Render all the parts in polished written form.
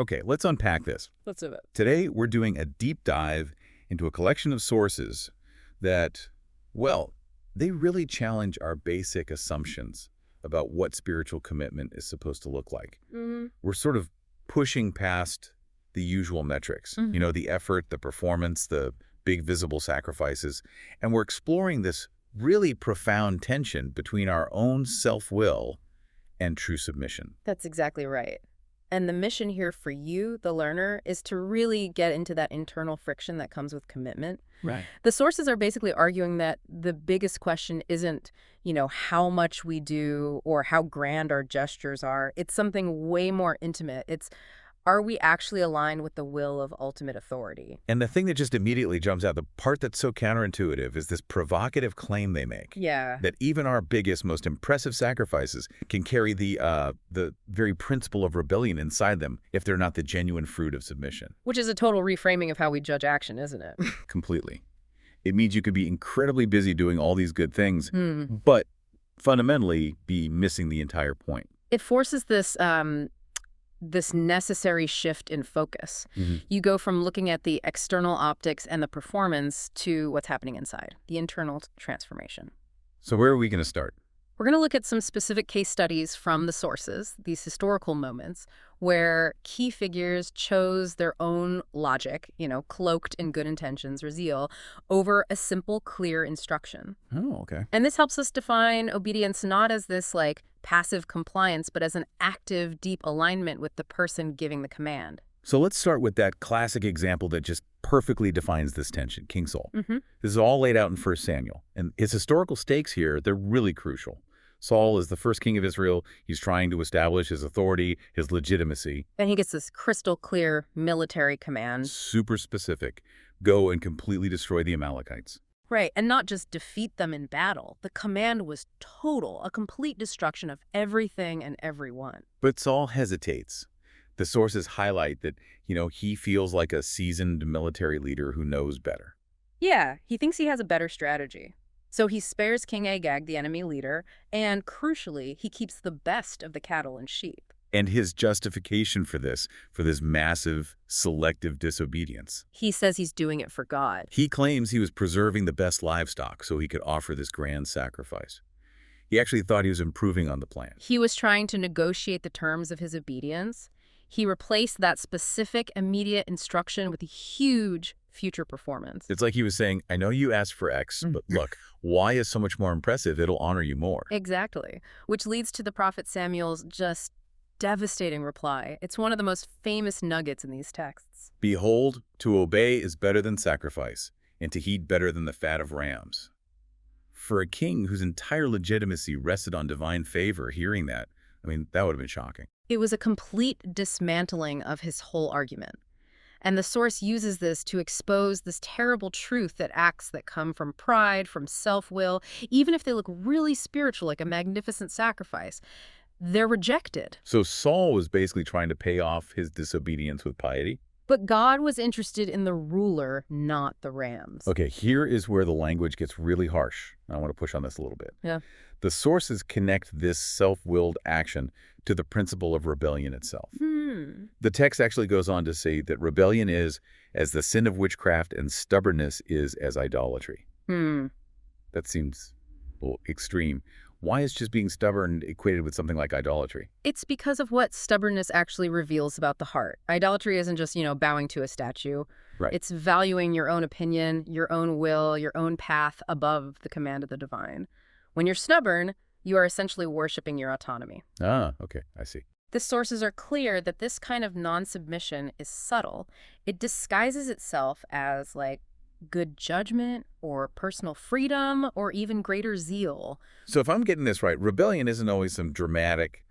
Okay, let's unpack this. Let's do it. Today, we're doing a deep dive into a collection of sources that, well, they really challenge our basic assumptions about what spiritual commitment is supposed to look like. We're sort of pushing past the usual metrics, the effort, the performance, the big visible sacrifices, and we're exploring this really profound tension between our own self-will and true submission. That's exactly right. And the mission here for you, the learner, is to really get into that internal friction that comes with commitment. Right. The sources are basically arguing that the biggest question isn't, how much we do or how grand our gestures are. It's something way more intimate. It's, are we actually aligned with the will of ultimate authority? And the thing that just immediately jumps out, the part that's so counterintuitive, is this provocative claim they make. Yeah. That even our biggest, most impressive sacrifices can carry the very principle of rebellion inside them if they're not the genuine fruit of submission. Which is a total reframing of how we judge action, isn't it? Completely. It means you could be incredibly busy doing all these good things, but fundamentally be missing the entire point. It forces this necessary shift in focus. You go from looking at the external optics and the performance to what's happening inside, the internal transformation. So where are we going to start? We're going to look at some specific case studies from the sources, these historical moments, where key figures chose their own logic, cloaked in good intentions or zeal, over a simple, clear instruction. Oh, okay. And this helps us define obedience not as this, passive compliance, but as an active, deep alignment with the person giving the command. So let's start with that classic example that just perfectly defines this tension, King Saul. This is all laid out in 1 Samuel. And his historical stakes here, they're really crucial. Saul is the first king of Israel. He's trying to establish his authority, his legitimacy. And he gets this crystal clear military command. Super specific. Go and completely destroy the Amalekites. Right, and not just defeat them in battle. The command was total, a complete destruction of everything and everyone. But Saul hesitates. The sources highlight that, he feels like a seasoned military leader who knows better. Yeah, he thinks he has a better strategy. So he spares King Agag, the enemy leader, and crucially, he keeps the best of the cattle and sheep. And his justification for this massive, selective disobedience. He says he's doing it for God. He claims he was preserving the best livestock so he could offer this grand sacrifice. He actually thought he was improving on the plan. He was trying to negotiate the terms of his obedience. He replaced that specific, immediate instruction with a huge future performance. It's like he was saying, I know you asked for X, but look, Y is so much more impressive, it'll honor you more. Exactly. Which leads to the prophet Samuel's just devastating reply. It's one of the most famous nuggets in these texts. Behold, to obey is better than sacrifice, and to heed better than the fat of rams. For a king whose entire legitimacy rested on divine favor, hearing that, that would have been shocking. It was a complete dismantling of his whole argument. And the source uses this to expose this terrible truth that acts that come from pride, from self-will, even if they look really spiritual, like a magnificent sacrifice, they're rejected. So Saul was basically trying to pay off his disobedience with piety? But God was interested in the ruler, not the rams. Okay, here is where the language gets really harsh. I want to push on this a little bit. Yeah. The sources connect this self-willed action to the principle of rebellion itself. The text actually goes on to say that rebellion is as the sin of witchcraft and stubbornness is as idolatry. That seems a little extreme. Why is just being stubborn equated with something like idolatry? It's because of what stubbornness actually reveals about the heart. Idolatry isn't just, bowing to a statue. Right. It's valuing your own opinion, your own will, your own path above the command of the divine. When you're stubborn, you are essentially worshiping your autonomy. Ah, okay, I see. The sources are clear that this kind of non-submission is subtle. It disguises itself as, good judgment or personal freedom or even greater zeal. So if I'm getting this right, rebellion isn't always some dramatic,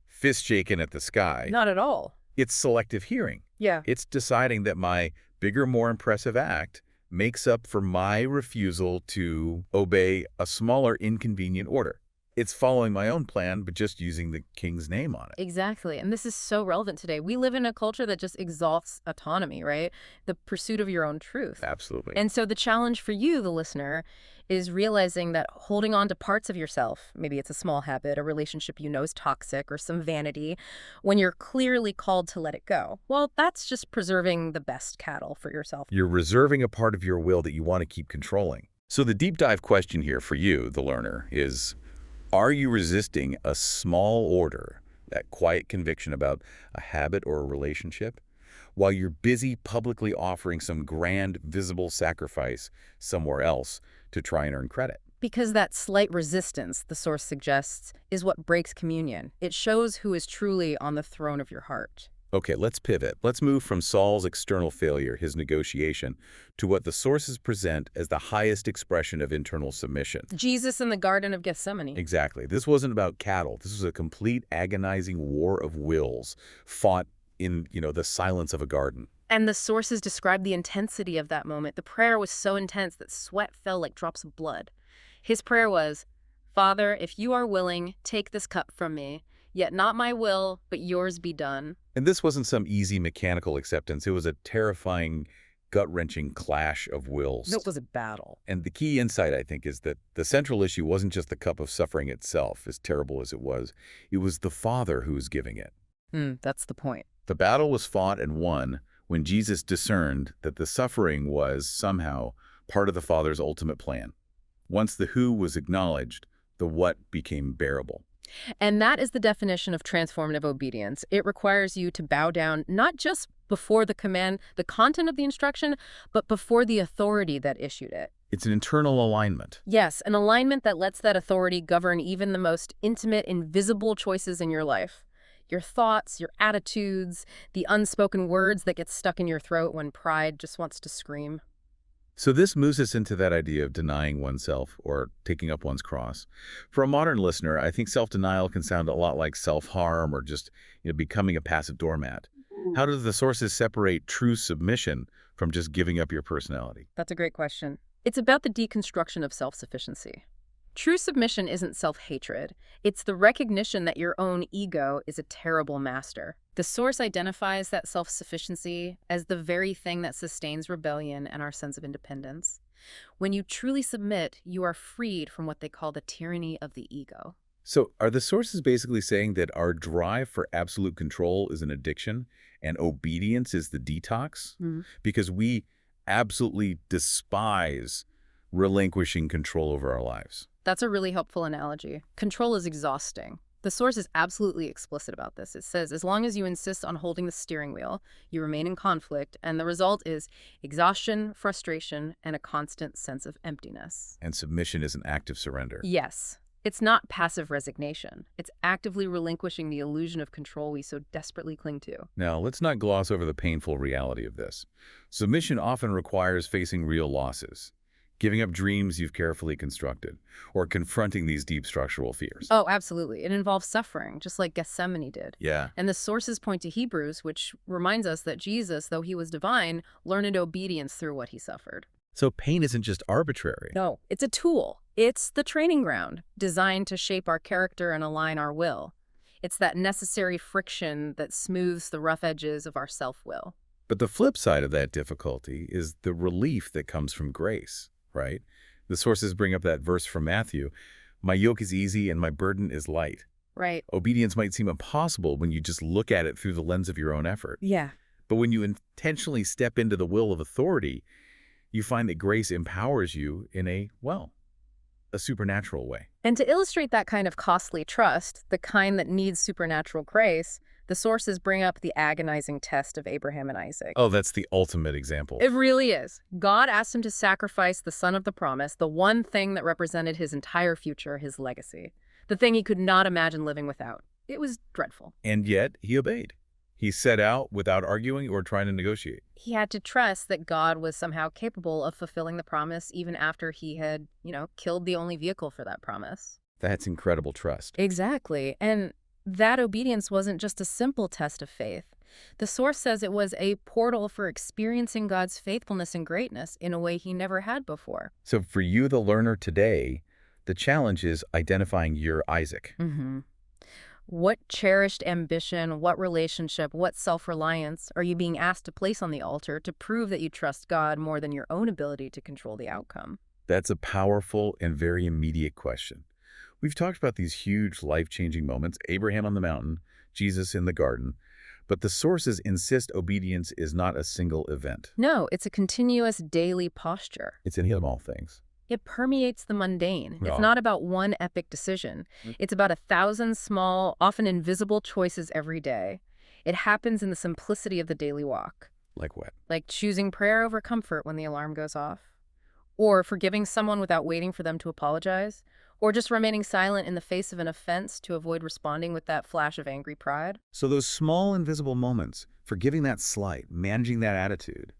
fist shaking at the sky. Not at all. It's selective hearing. Yeah. It's deciding that my bigger, more impressive act makes up for my refusal to obey a smaller, inconvenient order. It's following my own plan, but just using the king's name on it. Exactly. And this is so relevant today. We live in a culture that just exalts autonomy, right? The pursuit of your own truth. Absolutely. And so the challenge for you, the listener, is realizing that holding on to parts of yourself, maybe it's a small habit, a relationship you know is toxic, or some vanity, when you're clearly called to let it go, well, that's just preserving the best cattle for yourself. You're reserving a part of your will that you want to keep controlling. So the deep dive question here for you, the learner, is, are you resisting a small order, that quiet conviction about a habit or a relationship, while you're busy publicly offering some grand, visible sacrifice somewhere else to try and earn credit? Because that slight resistance, the source suggests, is what breaks communion. It shows who is truly on the throne of your heart. Okay, let's pivot. Let's move from Saul's external failure, his negotiation, to what the sources present as the highest expression of internal submission. Jesus in the Garden of Gethsemane. Exactly. This wasn't about cattle. This was a complete agonizing war of wills fought in, the silence of a garden. And the sources describe the intensity of that moment. The prayer was so intense that sweat fell like drops of blood. His prayer was, "Father, if you are willing, take this cup from me. Yet not my will, but yours be done." And this wasn't some easy mechanical acceptance. It was a terrifying, gut-wrenching clash of wills. It was a battle. And the key insight, I think, is that the central issue wasn't just the cup of suffering itself, as terrible as it was. It was the Father who was giving it. That's the point. The battle was fought and won when Jesus discerned that the suffering was somehow part of the Father's ultimate plan. Once the who was acknowledged, the what became bearable. And that is the definition of transformative obedience. It requires you to bow down not just before the command, the content of the instruction, but before the authority that issued it. It's an internal alignment. Yes, an alignment that lets that authority govern even the most intimate, invisible choices in your life. Your thoughts, your attitudes, the unspoken words that get stuck in your throat when pride just wants to scream. So this moves us into that idea of denying oneself or taking up one's cross. For a modern listener, I think self-denial can sound a lot like self-harm or just becoming a passive doormat. How do the sources separate true submission from just giving up your personality? That's a great question. It's about the deconstruction of self-sufficiency. True submission isn't self-hatred. It's the recognition that your own ego is a terrible master. The source identifies that self-sufficiency as the very thing that sustains rebellion and our sense of independence. When you truly submit, you are freed from what they call the tyranny of the ego. So are the sources basically saying that our drive for absolute control is an addiction and obedience is the detox? Because we absolutely despise relinquishing control over our lives. That's a really helpful analogy. Control is exhausting. The source is absolutely explicit about this. It says, as long as you insist on holding the steering wheel, you remain in conflict, and the result is exhaustion, frustration, and a constant sense of emptiness. And submission is an active surrender. Yes. It's not passive resignation. It's actively relinquishing the illusion of control we so desperately cling to. Now, let's not gloss over the painful reality of this. Submission often requires facing real losses, giving up dreams you've carefully constructed, or confronting these deep structural fears. Oh, absolutely. It involves suffering, just like Gethsemane did. Yeah. And the sources point to Hebrews, which reminds us that Jesus, though he was divine, learned obedience through what he suffered. So pain isn't just arbitrary. No, it's a tool. It's the training ground designed to shape our character and align our will. It's that necessary friction that smooths the rough edges of our self-will. But the flip side of that difficulty is the relief that comes from grace, right? The sources bring up that verse from Matthew, "My yoke is easy and my burden is light." Right. Obedience might seem impossible when you just look at it through the lens of your own effort. Yeah. But when you intentionally step into the will of authority, you find that grace empowers you in a supernatural way. And to illustrate that kind of costly trust, the kind that needs supernatural grace, the sources bring up the agonizing test of Abraham and Isaac. Oh, that's the ultimate example. It really is. God asked him to sacrifice the son of the promise, the one thing that represented his entire future, his legacy, the thing he could not imagine living without. It was dreadful. And yet, he obeyed. He set out without arguing or trying to negotiate. He had to trust that God was somehow capable of fulfilling the promise even after he had, killed the only vehicle for that promise. That's incredible trust. Exactly. And that obedience wasn't just a simple test of faith. The source says it was a portal for experiencing God's faithfulness and greatness in a way he never had before. So for you, the learner today, The challenge is identifying your Isaac. Mm-hmm. What cherished ambition, what relationship, what self-reliance are you being asked to place on the altar to prove that you trust God more than your own ability to control the outcome? That's a powerful and very immediate question. We've talked about these huge life-changing moments, Abraham on the mountain, Jesus in the garden, but the sources insist obedience is not a single event. No, it's a continuous daily posture. It's in all things. It permeates the mundane. It's Oh. not about one epic decision. It's about 1,000 small, often invisible choices every day. It happens in the simplicity of the daily walk, Like what? like choosing prayer over comfort when the alarm goes off, or forgiving someone without waiting for them to apologize, or just remaining silent in the face of an offense to avoid responding with that flash of angry pride. So those small invisible moments, forgiving that slight, managing that attitude,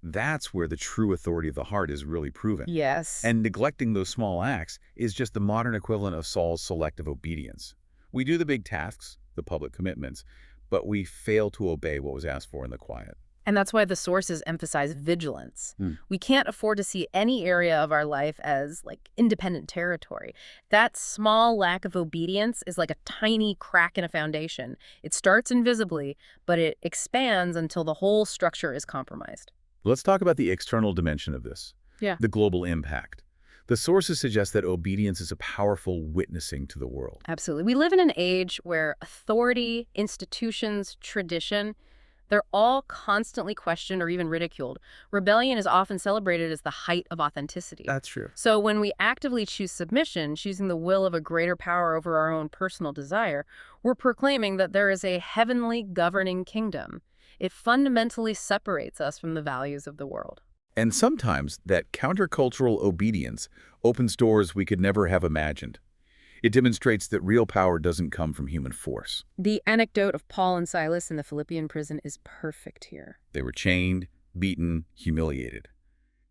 that's where the true authority of the heart is really proven. Yes. And neglecting those small acts is just the modern equivalent of Saul's selective obedience. We do the big tasks, the public commitments, but we fail to obey what was asked for in the quiet. And that's why the sources emphasize vigilance. Hmm. We can't afford to see any area of our life as, like, independent territory. That small lack of obedience is like a tiny crack in a foundation. It starts invisibly, but it expands until the whole structure is compromised. Let's talk about the external dimension of this, Yeah. the global impact. The sources suggest that obedience is a powerful witnessing to the world. Absolutely. We live in an age where authority, institutions, tradition, they're all constantly questioned or even ridiculed. Rebellion is often celebrated as the height of authenticity. That's true. So when we actively choose submission, choosing the will of a greater power over our own personal desire, we're proclaiming that there is a heavenly governing kingdom. It fundamentally separates us from the values of the world. And sometimes that countercultural obedience opens doors we could never have imagined. It demonstrates that real power doesn't come from human force. The anecdote of Paul and Silas in the Philippian prison is perfect here. They were chained, beaten, humiliated.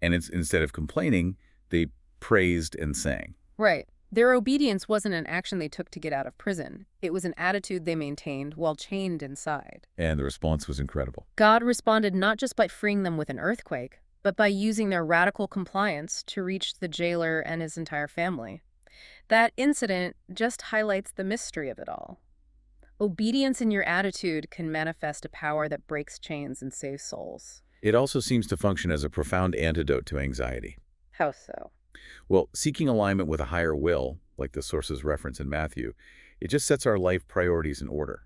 And instead of complaining, they praised and sang. Right. Their obedience wasn't an action they took to get out of prison. It was an attitude they maintained while chained inside. And the response was incredible. God responded not just by freeing them with an earthquake, but by using their radical compliance to reach the jailer and his entire family. That incident just highlights the mystery of it all. Obedience in your attitude can manifest a power that breaks chains and saves souls. It also seems to function as a profound antidote to anxiety. How so? Well, seeking alignment with a higher will, like the sources reference in Matthew, it just sets our life priorities in order.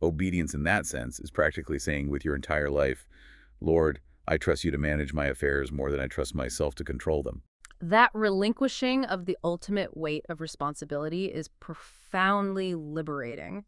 Obedience in that sense is practically saying with your entire life, Lord, I trust you to manage my affairs more than I trust myself to control them. That relinquishing of the ultimate weight of responsibility is profoundly liberating.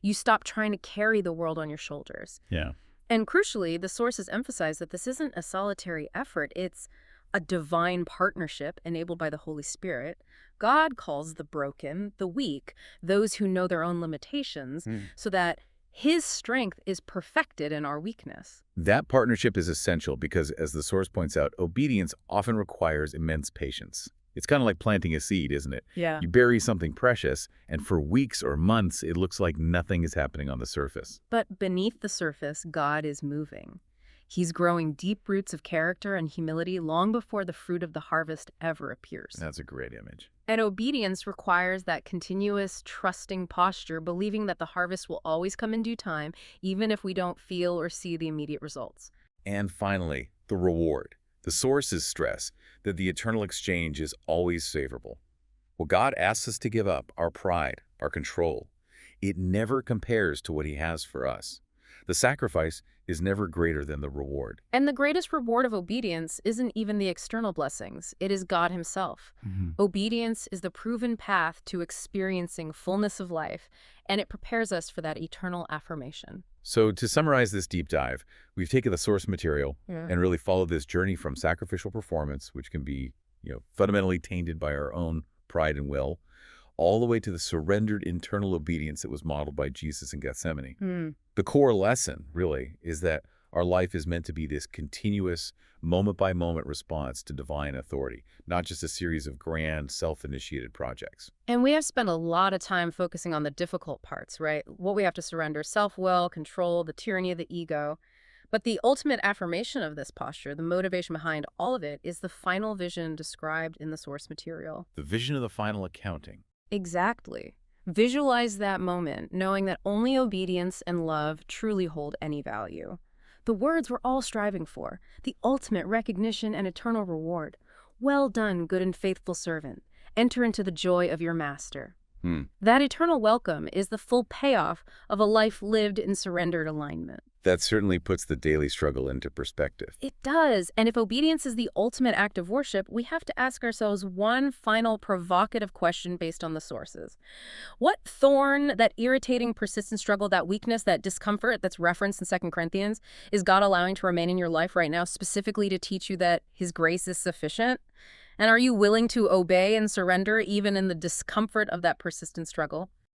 You stop trying to carry the world on your shoulders. Yeah. And crucially, the sources emphasize that this isn't a solitary effort. It's a divine partnership enabled by the Holy Spirit. God calls the broken, the weak, those who know their own limitations, so that His strength is perfected in our weakness. That partnership is essential because, as the source points out, obedience often requires immense patience. It's kind of like planting a seed, isn't it? Yeah. You bury something precious, and for weeks or months, it looks like nothing is happening on the surface. But beneath the surface, God is moving. He's growing deep roots of character and humility long before the fruit of the harvest ever appears. That's a great image. And obedience requires that continuous, trusting posture, believing that the harvest will always come in due time, even if we don't feel or see the immediate results. And finally, the reward. The sources stress that the eternal exchange is always favorable. What God asks us to give up, our pride, our control, it never compares to what He has for us. The sacrifice is never greater than the reward. And the greatest reward of obedience isn't even the external blessings. It is God Himself. Obedience is the proven path to experiencing fullness of life, and it prepares us for that eternal affirmation. So to summarize this deep dive, we've taken the source material and really followed this journey from sacrificial performance, which can be, fundamentally tainted by our own pride and will, all the way to the surrendered internal obedience that was modeled by Jesus in Gethsemane. The core lesson, really, is that our life is meant to be this continuous, moment-by-moment response to divine authority, not just a series of grand, self-initiated projects. And we have spent a lot of time focusing on the difficult parts, right? What we have to surrender, self-will, control, the tyranny of the ego. But the ultimate affirmation of this posture, the motivation behind all of it, is the final vision described in the source material. The vision of the final accounting. Exactly. Visualize that moment, knowing that only obedience and love truly hold any value. The words we're all striving for, the ultimate recognition and eternal reward. Well done, good and faithful servant. Enter into the joy of your master. Hmm. That eternal welcome is the full payoff of a life lived in surrendered alignment. That certainly puts the daily struggle into perspective. It does. And if obedience is the ultimate act of worship, we have to ask ourselves one final provocative question based on the sources. What thorn, that irritating, persistent struggle, that weakness, that discomfort that's referenced in 2 Corinthians, is God allowing to remain in your life right now specifically to teach you that His grace is sufficient? And are you willing to obey and surrender even in the discomfort of that persistent struggle?